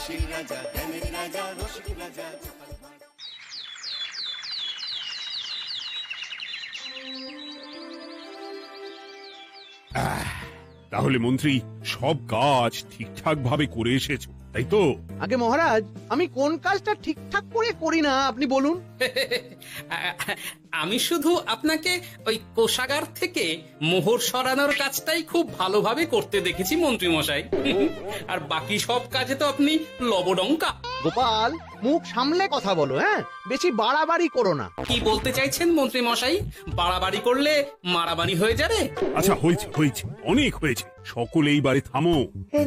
রসিক রাজা, জ্ঞানের রাজা, রসিক রাজা। তাহলে মন্ত্রী সব কাজ ঠিকঠাক ভাবে করে এসেছো, তাই তো? আগে মহারাজ, আমি কোন কাজটা ঠিকঠাক করে করি না আপনি বলুন। আমি শুধু আপনাকে ওই কোষাগার থেকে মোহর সরানোর কাজটাই খুব ভালোভাবে করতে দেখেছি মন্ত্রী মশাই। আর বাকি সব কাজে তো আপনি লবডঙ্কা। গোপাল, মুখ সামলে কথা বলো, হ্যাঁ? বেশি বাড়াবাড়ি করো না। কি বলতে চাইছেন মন্ত্রী মশাই? বাড়াবাড়ি করলে মারামারি হয়ে যাবে। আচ্ছা, হয়েছে হয়েছে, অনেক হয়েছে, সকলে এইবারে থামো।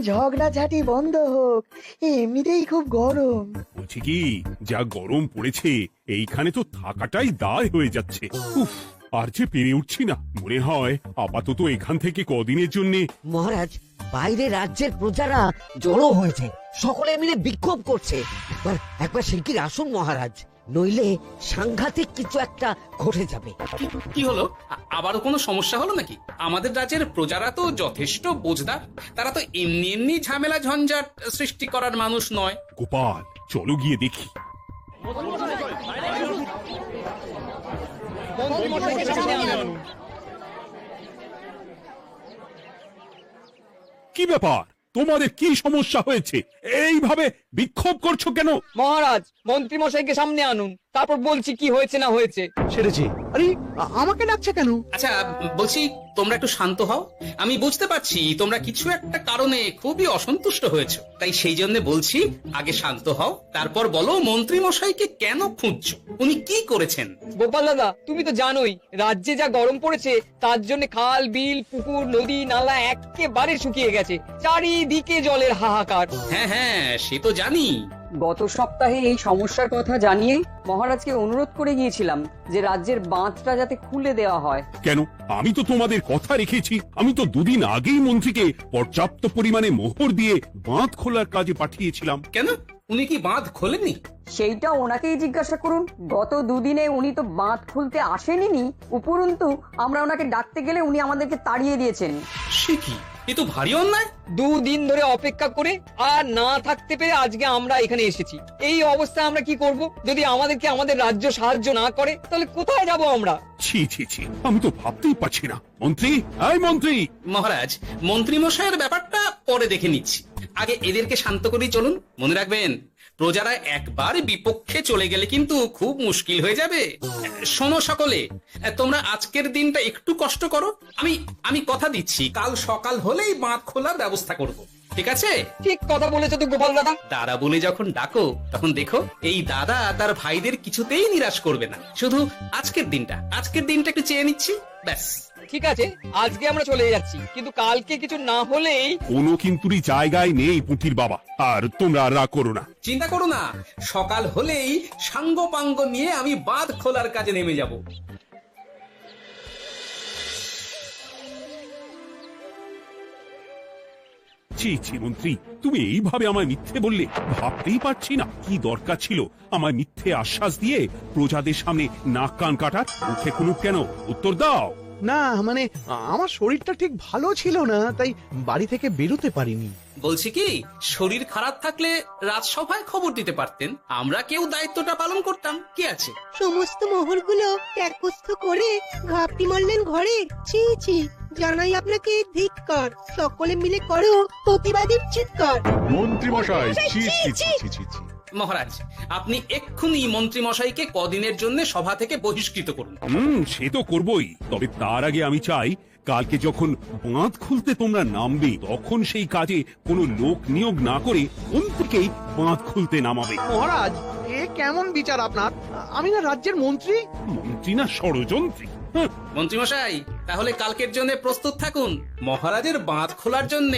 ঝগড়াঝাটি বন্ধ হোক, এমনিতেই খুব গরম। বলছি কি, যা গরম পড়েছে এইখানে তো থাকাটাই দায় হয়ে যাচ্ছে। উফ, আর যে পেরে উঠছি না। মনে হয় আপাতত এখান থেকে কদিনের জন্য। মহারাজ, বাইরে রাজ্যের প্রজারা জড়ো হয়েছে, সকলে মিলে বিক্ষোভ করছে। একবার শিগগির আসুন মহারাজ, নইলে সাংঘাতিক কিছু একটা ঘটে যাবে। কি হলো? আবারও কোনো সমস্যা হলো নাকি? আমাদের রাজ্যের প্রজারা তো যথেষ্ট বোঝদার, তারা তো এমনি এমনি ঝামেলা ঝঞ্ঝাট সৃষ্টি করার মানুষ নয়। গোপাল, চলো গিয়ে দেখি। কি ব্যাপার, তোমাদের কি সমস্যা হয়েছে? এইভাবে বিক্ষোভ করছো কেন? মহারাজ, মন্ত্রী মশাইকে সামনে আনুন, তারপর বলছি কি হয়েছে না হয়েছে। সেরেছে। আরে, আমাকে ডাকছে কেন? আচ্ছা, বলছি তোমরা একটু শান্ত হও। আমি বুঝতে পারছি তোমরা কিছু একটা কারণে খুবই অসন্তুষ্ট হয়েছো, তাই সেই জন্য বলছি আগে শান্ত হও, তারপর বলো মন্ত্রী মশাইকে কেন খুঁজছো, উনি কি করেছেন। গোপাল দাদা, তুমি তো জানোই রাজ্যে যা গরম পড়েছে, তার জন্য খাল বিল পুকুর নদী নালা একেবারে শুকিয়ে গেছে, চারিদিকে জলের হাহাকার। হ্যাঁ হ্যাঁ, সে তো জানি। গত সপ্তাহে এই সমস্যার কথা জানিয়ে মহারাজকে অনুরোধ করে গিয়েছিলাম যে রাজ্যের বাঁধটা যাতে খুলে দেওয়া হয়। কেন? আমি তো তোমাদের কথা রেখেছি। আমি তো দুদিন আগেই মন্ত্রীকে পর্যাপ্ত পরিমাণে মোহর দিয়ে বাঁধ খোলার কাজে পাঠিয়েছিলাম। কেন, উনি কি বাঁধ খোলেননি? সেইটা ওনাকেই জিজ্ঞাসা করুন। গত দুদিনে উনি তো বাঁধ খুলতে আসেনি, উপরন্তু আমরা ওনাকে ডাকতে গেলে উনি আমাদেরকে তাড়িয়ে দিয়েছেন। সে কি, এ তো ভারী অন্যায়। দুদিন ধরে অপেক্ষা করে আর না থাকতে পেরে আজকে আমরা এখানে এসেছি। এই অবস্থা আমরা কি করব? যদি আমাদেরকে আমাদের রাজ্য সাহায্য না করে, তাহলে কোথায় যাব আমরা? ছি ছি ছি, আমি তো ভাবতেই পারছি না। মন্ত্রী, এই মন্ত্রী! মহারাজ, মন্ত্রী মশাইয়ের ব্যাপারটা পরে দেখে নিচ্ছি, আগে এদেরকে শান্ত করেই চলুন। মনে রাখবেন, প্রজারা একবার বিপক্ষে চলে গেলে কিন্তু খুব মুশকিল হয়ে যাবে। শোনো সকলে, তোমরা আজকের দিনটা একটু কষ্ট করো। আমি কথা দিচ্ছি, কাল সকাল হলেই বাঁধ খোলার ব্যবস্থা করব, ঠিক আছে? ঠিক কথা বলেছো তো গোপাল দাদা। দাদা বলে যখন ডাকো, তখন দেখো এই দাদা তার ভাইদের কিছুতেই নিরাশ করবে না। শুধু আজকের দিনটা একটু চেয়ে নিচ্ছি, ব্যাস। ঠিক আছে, আজকে আমরা চলে যাচ্ছি, কিন্তু কালকে কিছু না হলেই। কোনো কিন্তুরই জায়গায় নেই পুঁটির বাবা। আর তোমরা আর রাগ করো না। চিন্তা করো না, সকাল হলেই সাঙ্গ পাঙ্গ নিয়ে আমি বাঁধ খোলার কাজে নেমে যাব। ছি ছি মন্ত্রী, তুমি এইভাবে আমায় মিথ্যে বললে। ভাবতেই পারছি না কি দরকার ছিল আমায় মিথ্যে আশ্বাস দিয়ে প্রজাদের সামনে নাক কান কাটার। মুখে কুলুপ কেন? উত্তর দাও। না, মানে আমার শরীরটা ঠিক ভালো ছিল না, তাই বাড়ি থেকে বেরোতে পারিনি। বলছি কি, শরীর খারাপ থাকলে রাজসভায় খবর দিতে পারতেন, আমরা কেউ দায়িত্বটা পালন করতাম, কি আছে? সমস্ত মোহরগুলো ত্যাগস্থ করে ঘাপটি মারলেন ঘরে। ছি ছি, জানাই আপনাকে ধিক্কার। সকলে মিলে করো প্রতিবাদীর চিৎকার। মন্ত্রী মশাই, ছি ছি ছি ছি ছি ছি। মহারাজ, আপনি এক্ষুনি মন্ত্রী মশাইকে কদিনের জন্য সভা থেকে বহিষ্কৃত করুন। সে তো করবই, তবে তার আগে আমি চাই কালকে যখন বাঁধ খুলতে তোমরা নামবে, তখন সেই কাজে কোনো লোক নিয়োগ না করে কোন থেকেই বাঁধ খুলতে নামাবে। মহারাজ, এ কেমন বিচার আপনার? আমি না রাজ্যের মন্ত্রী। মন্ত্রী না ষড়যন্ত্রী। মন্ত্রী মশাই, তাহলে কালকের জন্য প্রস্তুত থাকুন। মহারাজের বাঁধ খোলার জন্য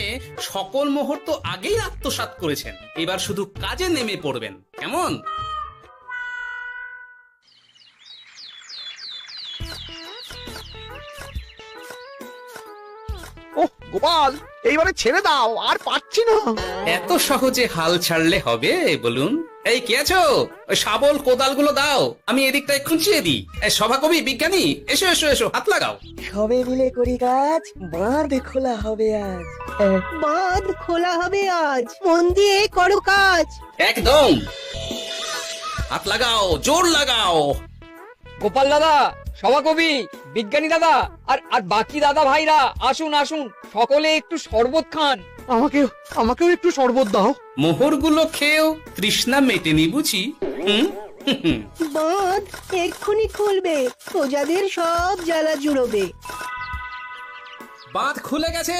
সকল মোহর তো আগেই আত্মসাৎ করেছেন, এবার শুধু কাজে নেমে পড়বেন, কেমন? ওহ গোপাল, এইবারে ছেড়ে দাও, আর পাচ্ছি না। এত সহজে হাল ছাড়লে হবে বলুন? এই কে আছো? ওই শাবল কোদালগুলো দাও, আমি এদিকটায় খুঁচিয়ে দিই। এই সভাকবি, বিজ্ঞানী, এসো এসো এসো, হাত লাগাও। সবে মিলে করি কাজ, বাঁধ খোলা হবে আজ। বাঁধ খোলা হবে আজ, মন দিয়ে করো কাজ। একদম, হাত লাগাও, জোর লাগাও। গোপাল দাদা, সভাকবি, বিজ্ঞানী দাদা আর আর বাকি দাদা ভাইরা আসুন আসুন, সকলে একটু শরবত খান। আমাকেও একটু শরবত দাও। মোহরগুলো খেয়েও তৃষ্ণা মেটেনি বুঝি? হুম? বাঁধ এক্ষুনি খুলবে, প্রজাদের সব জ্বালা জুড়োবে। বাঁধ খুলে গেছে।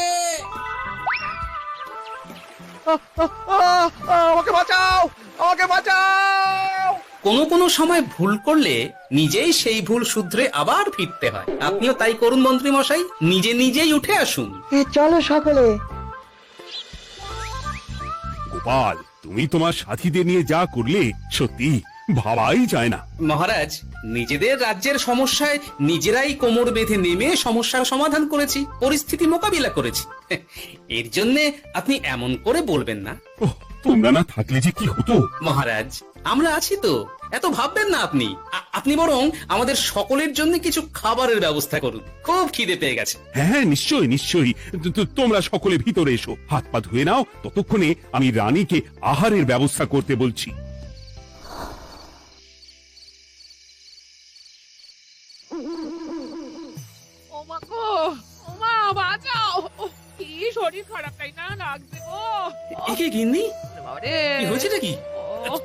আমাকে বাঁচাও, আমাকে বাঁচাও। কোনো কোনো সময় ভুল করলে নিজেই সেই ভুল শুধরে আবার ফিরতে হয়। আপনিও তাই করুন মন্ত্রী মশাই, নিজে নিজেই উঠে আসুন। চলো সকলে। গোপাল, তুমি তোমার সাথীদের নিয়ে যা করলে সত্যি ভাবাই যায় না। মহারাজ, নিজেদের রাজ্যের সমস্যায় নিজেরাই কোমর বেঁধে নেমে সমস্যার সমাধান করেছি, পরিস্থিতি মোকাবিলা করেছি। এর জন্য আপনি এমন করে বলবেন না। ওহ, তোমরা না থাকলে যে কি হতো। মহারাজ, আমরা আছি তো, এত ভাববেন না আপনি। আপনি বরং আমাদের সকলের জন্য কিছু খাবারের ব্যবস্থা করুন, খুব খিদে পেয়ে গেছে। হ্যাঁ, নিশ্চয়ই নিশ্চয়ই। তোমরা সকলে ভিতরে এসো, হাত পা ধুয়ে নাও, ততক্ষণে আমি রানীকে আহারের ব্যবস্থা করতে বলছি। ওমা গো, ওমা বাঁচাও, কি শরীর খারাপ তাই না লাগছে গো। একে গিন্নি, বাবারে, কি হয়েছে নাকি? ও,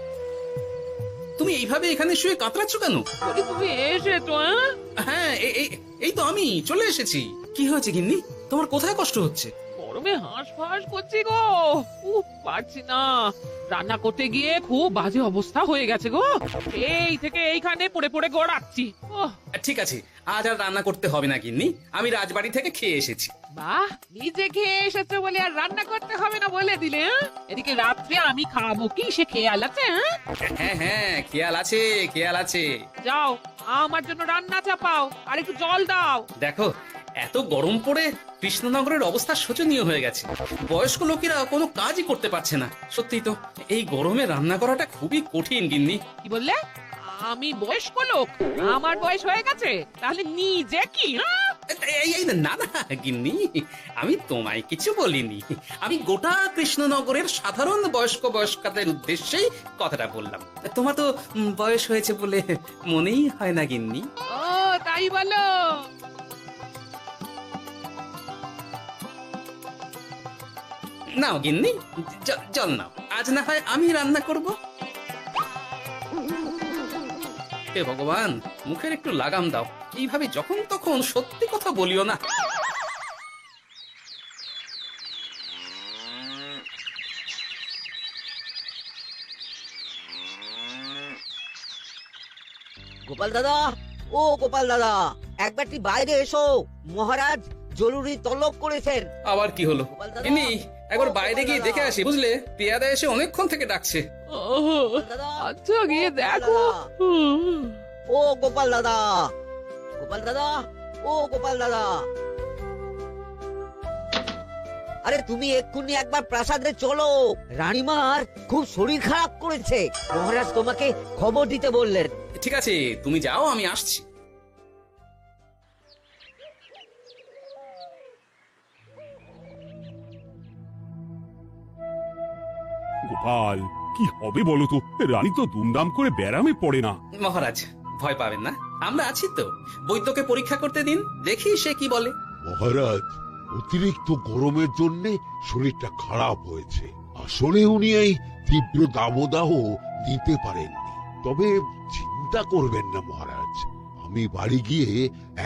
তুমি এইভাবে এখানে শুয়ে কাতরাচ্ছ কেন? বলি তুমি এসেছো? হ্যাঁ, এই তো আমি চলে এসেছি। কি হয়েছে গিন্নি, তোমার কোথায় কষ্ট হচ্ছে? গরমে হাঁসফাঁস করছি গো, পারছি না। রান্না করতে গিয়ে খুব বাজে অবস্থা হয়ে গেছে গো, এই থেকে এইখানে পড়ে পড়ে গড়াচ্ছি। ঠিক আছে, আজ আর রান্না করতে হবে না গিন্নি, আমি রাজবাড়ি থেকে খেয়ে এসেছি। বাহ, নিজে খেয়ে এসেছো বলে আর রান্না করতে হবে না বলে দিলে? এদিকে রাত্রে আমি খাবো কি, সে খেয়াল আছে? হ্যাঁ হ্যাঁ, খেয়াল আছে, খেয়াল আছে। যাও, আমার জন্য রান্না চাপাও আর একটু জল দাও। দেখো, এত গরম পড়ে কৃষ্ণনগরের অবস্থা শোচনীয় হয়ে গেছে। বয়স্ক লোকেরা কোনো কাজই করতে পারছে না। সত্যি তো, এই গরমে রান্না করাটা খুবই কঠিন গিন্নি। কি বললে? আমি বয়স্ক লোক? আমার বয়স হয়ে গেছে, তাহলে নিজে কি? না না গিন্নি, আমি তোমায় কিছু বলিনি, আমি গোটা কৃষ্ণনগরের সাধারণ বয়স্ক বয়স্কাদের উদ্দেশ্যেই কথাটা বললাম। তোমার তো বয়স হয়েছে বলে মনেই হয় না গিন্নি। ও তাই বলো? নাও গিন্নি, জল নাও, আজ না হয় আমি রান্না করব। হে ভগবান, মুখের একটু লাগাম দাও, এইভাবে যখন তখন সত্যি কথা বলিও না। গোপাল দাদা, ও গোপাল দাদা, একবারটি বাইরে এসো, মহারাজ জরুরি তলব করেছেন। আবার কি হলো? গোপাল দাদা, গিন্নি, একবার ও বাইরে গোপাল গিয়ে দাদা। দেখে আসি, বুঝলে? পেয়াদা এসে অনেকক্ষণ থেকে ডাকছে। দাদা, আচ্ছা, গিয়ে ও গোপাল দেখো। দাদা। ও গোপাল দাদা, গোপাল দাদা, ও গোপাল দাদা, আরে তুমি এক্ষুনি একবার প্রাসাদে চলো, রানীমার খুব শরীর খারাপ করেছে, মহারাজ তোমাকে খবর দিতে বললেন। ঠিক আছে, তুমি যাও, আমি আসছি। গোপাল, কি হবে বলো তো? রানী তো দুমদাম করে ব্যারামে পড়ে না। মহারাজ, ভয় পাবেন না, আমরা আছি তো। বৈদ্যকে পরীক্ষা করতে দিন, দেখি সে কি বলে। মহারাজ, অতিরিক্ত গরমের জন্য শরীরটা খারাপ হয়েছে। আসলে উনি এই তীব্র দাবদাহ নিতে পারেননি। তবে চিন্তা করবেন না মহারাজ, আমি বাড়ি গিয়ে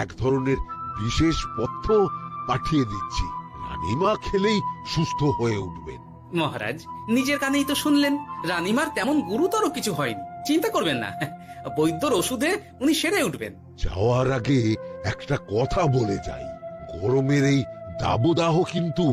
এক ধরনের বিশেষ পথ্য পাঠিয়ে দিচ্ছি, রানীমা খেলেই সুস্থ হয়ে উঠবেন। মহারাজ, নিজের কানেই তো শুনলেন, রানীমার তেমন গুরুতর কিছু হয়নি, চিন্তা করবেন না, বৈদ্যর ওষুধে উনি সেরে উঠবেন। যাওয়ার আগে একটা কথা বলে যাই, গরমের এই দাবদাহ কিন্তু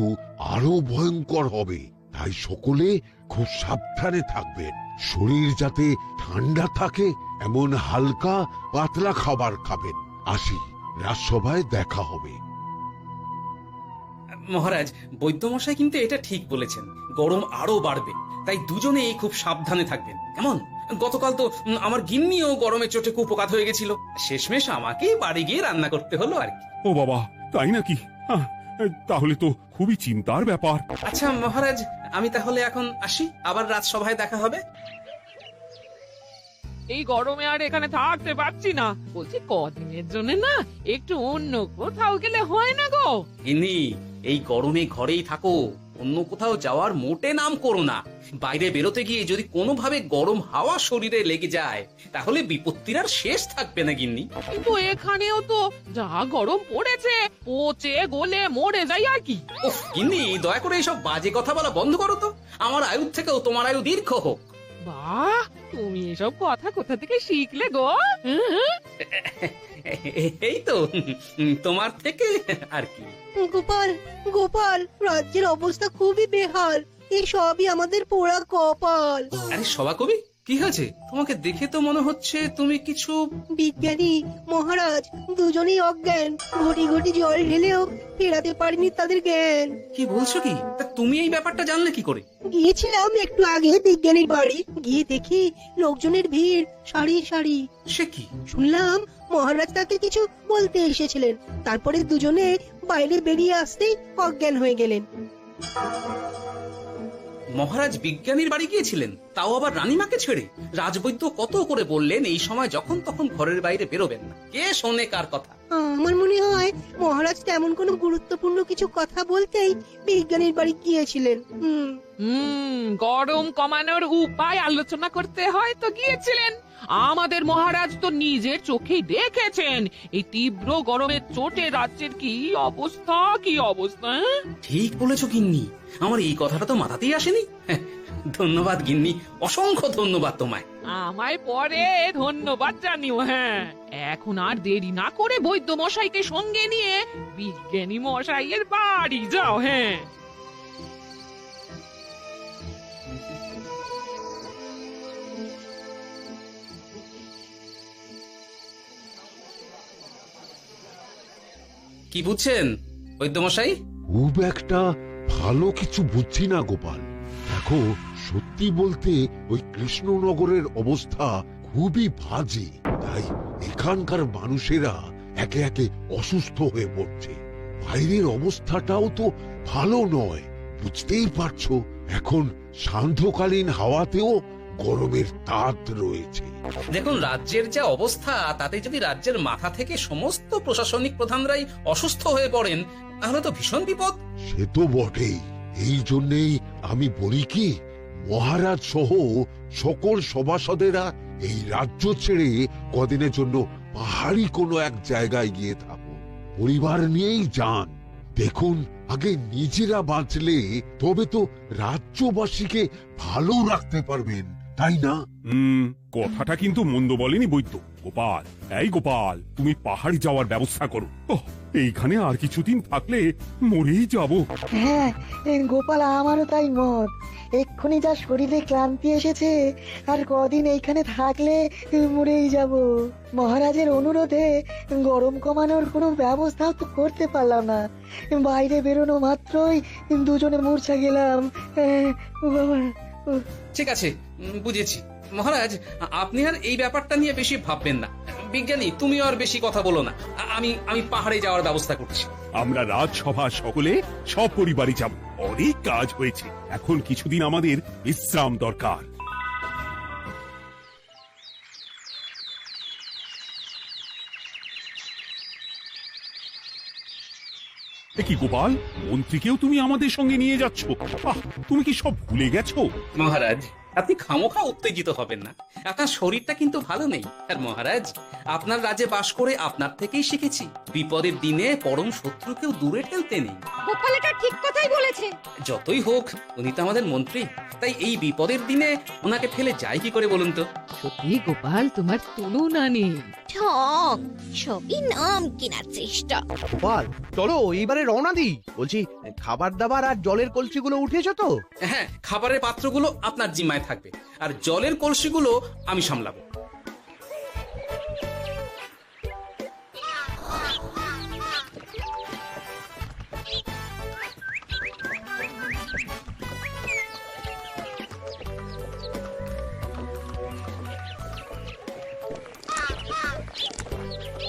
আরো ভয়ঙ্কর হবে, তাই সকলে খুব সাবধানে থাকবেন। শরীর যাতে ঠান্ডা থাকে এমন হালকা পাতলা খাবার খাবেন। আসি, রাজসভায় দেখা হবে। মহারাজ, বৈদ্যমশাই কিন্তু এটা ঠিক বলেছেন, গরম আরো বাড়বে, তাই দুজনেই খুব সাবধানে থাকবেন কেমন? গতকাল তো আমার গিন্নিও গরমে চোটে কুপোকাত হয়ে গেছিল, শেষমেশ আমাকেই বাড়ি গিয়ে রান্না করতে হলো আর কি। ও বাবা, তাই নাকি? তাহলে তো খুবই চিন্তার ব্যাপার। আচ্ছা মহারাজ, আমি তাহলে এখন আসি, আবার রাজসভায় দেখা হবে। এই গরমে আর এখানে থাকতে পারছি না, বলছি কদিনের জন্য না একটু অন্য কোথাও গেলে হয় না গো? গিন্নি, এই গরমে ঘরেই থাকো, অন্য কোথাও যাওয়ার মোটে নাম করো না। বাইরে বেরোতে গিয়ে যদি কোনোভাবে গরম হাওয়া শরীরে লেগে যায় তাহলে বিপত্তির আর শেষ থাকবে না গিন্নি। কিন্তু এখানেও তো যা গরম পড়েছে, পচে গলে মরে যাই আর কি। ওহ গিন্নি, দয়া করে এইসব বাজে কথা বলা বন্ধ করো তো, আমার আয়ু থেকেও তোমার আয়ু দীর্ঘ হোক। বাহ, তুমি এসব কথা কোথা থেকে শিখলে গো? এই তো তোমার থেকে আর কি। গোপাল, গোপাল, রাজ্যের অবস্থা খুবই বেহাল। এই সবই আমাদের পোড়া কপাল। আরে সভাকবি, কি হয়েছে? তোমাকে দেখে তো মনে হচ্ছে তুমি কিছু। বিজ্ঞানী মহারাজ দুজনেই অজ্ঞান, ঘটি ঘটি জল ঢেলেও ফেরাতে পারিনি তাদের জ্ঞান। কি বলছো কি? তা তুমি এই ব্যাপারটা জানলে কি করে? গিয়েছিলাম একটু আগে বিজ্ঞানীর বাড়ি, গিয়ে দেখি লোকজনের ভিড় সারি সারি। সে কি? শুনলাম মহারাজ তাকে কিছু বলতে এসেছিলেন, তারপরে দুজনে বাইরে বেরিয়ে আসতেই অজ্ঞান হয়ে গেলেন। মহারাজ বিজ্ঞানীর বাড়ি গিয়েছিলেন, তাও আবার রানীমাকে ছেড়ে? রাজবৈদ্য কত করে বললেন এই সময় যখন তখন ঘরের বাইরে বেরোবেন না, কে শোনে কার কথা? আমার মনে হয় মহারাজ তেমন কোনো গুরুত্বপূর্ণ কিছু কথা বলতেই বিজ্ঞানীর বাড়ি গিয়েছিলেন। গরম কমানোর উপায় আলোচনা করতে হয় তো গিয়েছিলেন। আমাদের মহারাজ তো নিজের চোখেই দেখেছেন এই তীব্র গরমের চোটে রাজ্যের কি অবস্থা, কি অবস্থা। ঠিক বলেছো গিন্নি, আমার এই কথাটা তো মাথাতেই আসেনি। ধন্যবাদ গিন্নি, অসংখ্য ধন্যবাদ তোমায়। আমায় পরে ধন্যবাদ জানিও। হ্যাঁ, এখন আর দেরি না করে বৈদ্য মশাইকে সঙ্গে নিয়ে বিজ্ঞানী মশাইয়ের বাড়ি যাও। হ্যাঁ, কি বুঝছেন বৈদ্যমশাই? খুব একটা ভালো কিছু বুঝছি না গোপাল। দেখো, সত্যি বলতে ওই কৃষ্ণনগরের অবস্থা খুবই বাজে, তাই এখানকার মানুষেরা একে একে অসুস্থ হয়ে পড়ছে। বাইরের অবস্থাটাও তো ভালো নয়, বুঝতেই পারছো। এখন সান্ধ্যকালীন হাওয়াতেও গরমের তাত রয়েছে। দেখুন, রাজ্যের যা অবস্থা তাতে যদি রাজ্যের মাথা থেকে সমস্ত প্রশাসনিক প্রধানরাই অসুস্থ হয়ে পড়েন তাহলে তো ভীষণ বিপদ। সে তো বটেই, এই জন্যেই আমি বলি কি, মহারাজ সহ সকল সভাসদেরা এই রাজ্য ছেড়ে কদিনের জন্য পাহাড়ি কোনো এক জায়গায় গিয়ে থাকো, পরিবার নিয়েই যান। দেখুন, আগে নিজেরা বাঁচলে তবে তো রাজ্যবাসীকে ভালো রাখতে পারবেন, তাই না? কথাটা কিন্তু মন্দ বলেনি বৈদ্য। গোপাল, এই গোপাল, তুমি পাহাড়ি যাওয়ার ব্যবস্থা করো। এইখানে আর কিছুদিন থাকলে মরেই যাব। হ্যাঁ গোপাল, আমারও তাই মত। এক্ষুনি যা শরীরে ক্লান্তি এসেছে, আর কদিন এইখানে থাকলে মরেই যাব। মহারাজের অনুরোধে গরম কমানোর কোনো ব্যবস্থাও তো করতে পারলাম না, বাইরে বেরোনো মাত্রই দুজনে মূর্ছা গেলাম। ঠিক আছে, বুঝেছি। মহারাজ, আপনি আর এই ব্যাপারটা নিয়ে বেশি ভাববেন না। বিজ্ঞানী, তুমিও আর বেশি কথা বলো না। আমি পাহাড়ে যাওয়ার ব্যবস্থা করছি। আমরা রাজসভা সকলে সপরিবারে যাব। অনেক কাজ হয়েছে, এখন কিছুদিন আমাদের বিশ্রাম দরকার। কি গোপাল, মন্ত্রীকেও তুমি আমাদের সঙ্গে নিয়ে যাচ্ছ? তুমি কি সব ভুলে গেছো? মহারাজ, আপনি খামোখা উত্তেজিত হবেন না, আপনার শরীরটা কিন্তু ভালো নেই। আর মহারাজ, আপনার রাজ্যে বাস করে আপনার থেকেই শিখেছি বিপদের দিনে পরম শত্রুকেও দূরে ঠেলতে নেই। গোপাল এটা ঠিক কথাই বলেছে। যতই হোক উনি তো আমাদের মন্ত্রী, তাই এই বিপদের দিনে ওনাকে ফেলে যায় কি করে বলুন তো? সত্যি গোপাল, তোমার তুলনা নেই। ঠক, সবই নাম কেনার চেষ্টা। গোপাল, চলো এইবারে রওনা দিই। বলছি, খাবার দাবার আর জলের কলসিগুলো উঠেছো তো? হ্যাঁ, খাবারের পাত্রগুলো আপনার জিম্মায় থাকবে, আর জলের কলসিগুলো আমি সামলাবো।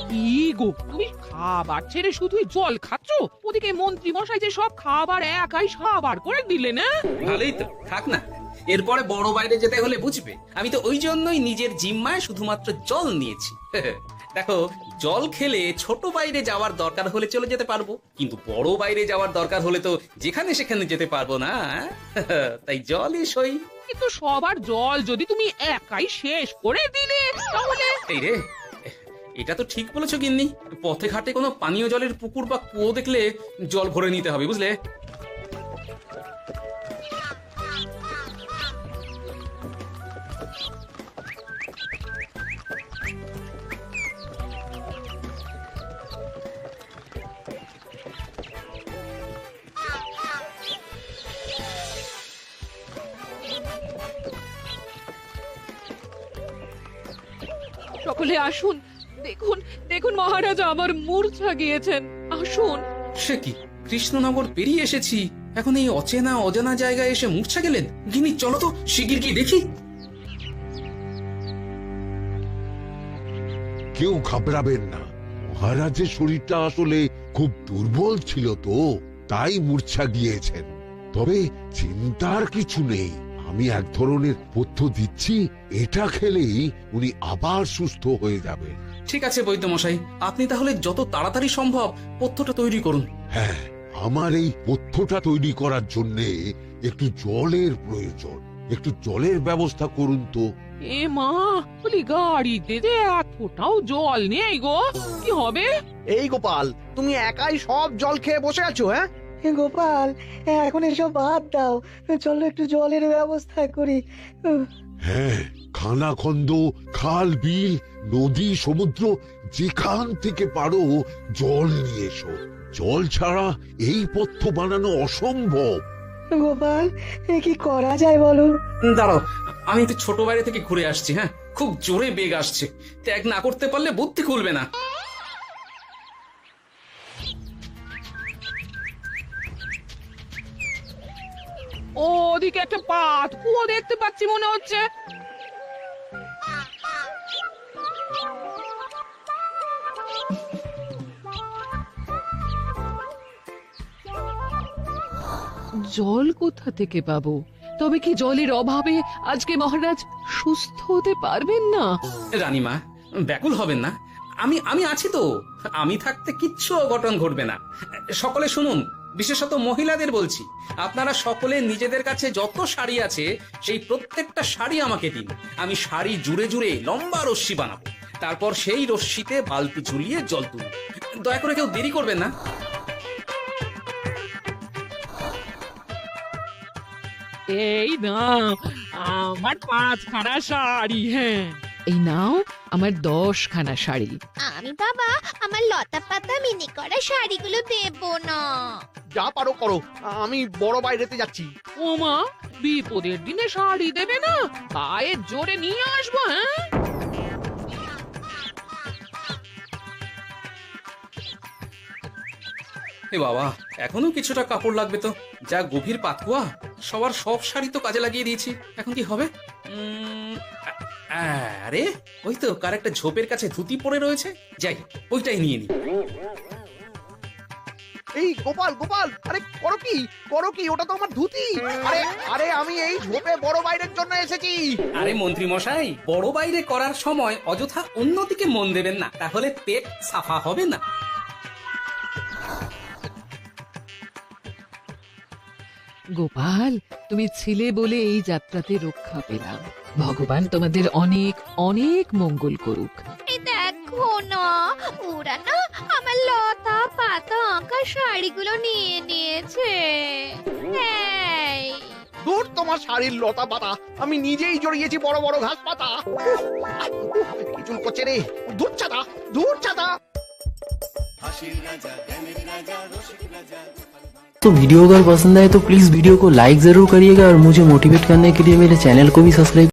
কি গো, তুমি খাবার ছেড়ে শুধুই জল খাচ্ছ? ওদিকে মন্ত্রী মশাই যে সব খাবার একাই সাবার করে দিলে না? ভালোই তো, থাক না। এরপরে বড় বাইরে যেতে হলে বুঝবে, আমি তো ওই জন্যই নিজের জিম্মায় শুধুমাত্র জল নিয়েছি। দেখো, জল খেলে ছোট বাইরে যাওয়ার দরকার হলে চলে যেতে পারবো, কিন্তু বড় বাইরে যাওয়ার দরকার হলে তো যেখানে সেখানে যেতে পারবো না। তাই জলই সই। কিন্তু সবার জল যদি তুমি একাই শেষ করে দিলে তাহলে? এই রে, এটা তো ঠিক বলেছো গিন্নি। পথে ঘাটে কোনো পানীয় জলের পুকুর বা কুয়ো দেখলে জল ভরে নিতে হবে, বুঝলে? সকলে আসুন, দেখুন দেখুন মহারাজ আমার মূর্ছা গিয়েছেন, আসুন। সে কি, কৃষ্ণনগর পেরিয়ে এসেছি, এখন এই অচেনা অজানা জায়গায় এসে মূর্ছা গেলেন? গিন্নি চলো তো শিগগির কি দেখি। কেউ ঘাবড়াবেন না, মহারাজের শরীরটা আসলে খুব দুর্বল ছিল তো, তাই মূর্ছা গিয়েছেন। তবে চিন্তার কিছু নেই, আমি এক ধরনের পথ্য দিচ্ছি, এটা খেলেই উনি আবার সুস্থ হয়ে যাবেন। ঠিক আছে বৈদ্য মশাই, আপনি তাহলে যত তাড়াতাড়ি সম্ভব পথ্যটা তৈরি করুন। হ্যাঁ, আমার এই পথ্যটা তৈরি করার জন্যে একটু জলের প্রয়োজন, একটু জলের ব্যবস্থা করুন তো। এ মা, বলি গাড়িতে যে এক ফোঁটাও জল নেই গো, কি হবে? এই গোপাল, তুমি একাই সব জল খেয়ে বসে আছো? হ্যাঁ গোপাল, এখন এসব বাদ দাও, চলো একটু জলের ব্যবস্থা করি। হ্যাঁ, খানাখন্দ, খাল, বিল, নদী, সমুদ্র, যেখান থেকে পারো জল নিয়ে এসো। জল ছাড়া এই পথ্য বানানো অসম্ভব। গোপাল, কি করা যায় বলো? দাঁড়াও, আমি একটু ছোট বাইরে থেকে ঘুরে আসছি। হ্যাঁ, খুব জোরে বেগ আসছে, ত্যাগ না করতে পারলে বুদ্ধি খুলবে না। ওদিকে একটা পাত কুয়ো দেখতে পাচ্ছি মনে হচ্ছে। জল কোথা থেকে পাবো? তবে কি জলের অভাবে আজকে মহারাজ সুস্থ হতে পারবেন না? রানীমা, ব্যাকুল হবেন না, আমি আছি তো। আমি থাকতে কিচ্ছু অঘটন ঘটবে না। সকলে শুনুন, বিশেষত মহিলাদের বলছি, আপনারা সকলে নিজেদের কাছে যত শাড়ি আছে সেই প্রত্যেকটা শাড়ি আমাকে দিন। আমি শাড়ি জুড়ে জুড়ে লম্বা রশ্মি বানাবো, তারপর সেই রশ্মিতে বালতি ঝুলিয়ে জল তুলব। দয়া করে কেউ দেরি করবেন না। এই নাও আমার 5খানা শাড়ি। হ্যাঁ, এই নাও আমার 10খানা শাড়ি। আমি বাবা আমার লতা পাতা মিনি করা শাড়িগুলো দেব না। যা পারো করো, আমি বড় বাইরেতে যাচ্ছি। ওমা, বিপদের দিনে শাড়ি দেবে না? গায়ের জোরে নিয়ে আসবো। হ্যাঁ, এ বাবা, এখনো কিছুটা কাপড় লাগবে তো। যা গভীর পাতকুয়া, সবার সব শাড়ি তো কাজে লাগিয়ে দিয়েছি, এখন কি হবে? আরে ওই তো কার একটা ঝোপের কাছে ধুতি পড়ে রয়েছে, যাই ওইটাই নিয়ে নি। এই গোপাল, গোপাল, আরে করো কি, ওটা তো আমার ধুতি। আরে আরে আমি এই ঝোপে বড় বাইরের জন্য এসেছি। আরে মন্ত্রী মশাই, বড় বাইরে করার সময় অযথা অন্যদিকে মন দেবেন না, তাহলে পেট সাফা হবে না। গোপাল, তুমি ছিলে বলে এই যাত্রাতে রক্ষা পেলাম। ভগবান তোমাদের অনেক অনেক মঙ্গল করুক। এই দেখো না, ওরা না আমার লতা পাতা আঁকা শাড়িগুলো নিয়ে নিয়েছে। এই দূর তোমার শাড়ির লতা পাতা, আমি নিজেই জড়িয়েছি বড় বড় ঘাস পাতা। কি চুল করছে রে, দূর চাঁদা, দূর চাঁদা। হাসির রাজা, জ্ঞানের রাজা, রসিক রাজা। तो वीडियो अगर पसंद आए तो प्लीज़ वीडियो को लाइक ज़रूर करिएगा और मुझे मोटिवेट करने के लिए मेरे चैनल को भी सब्सक्राइब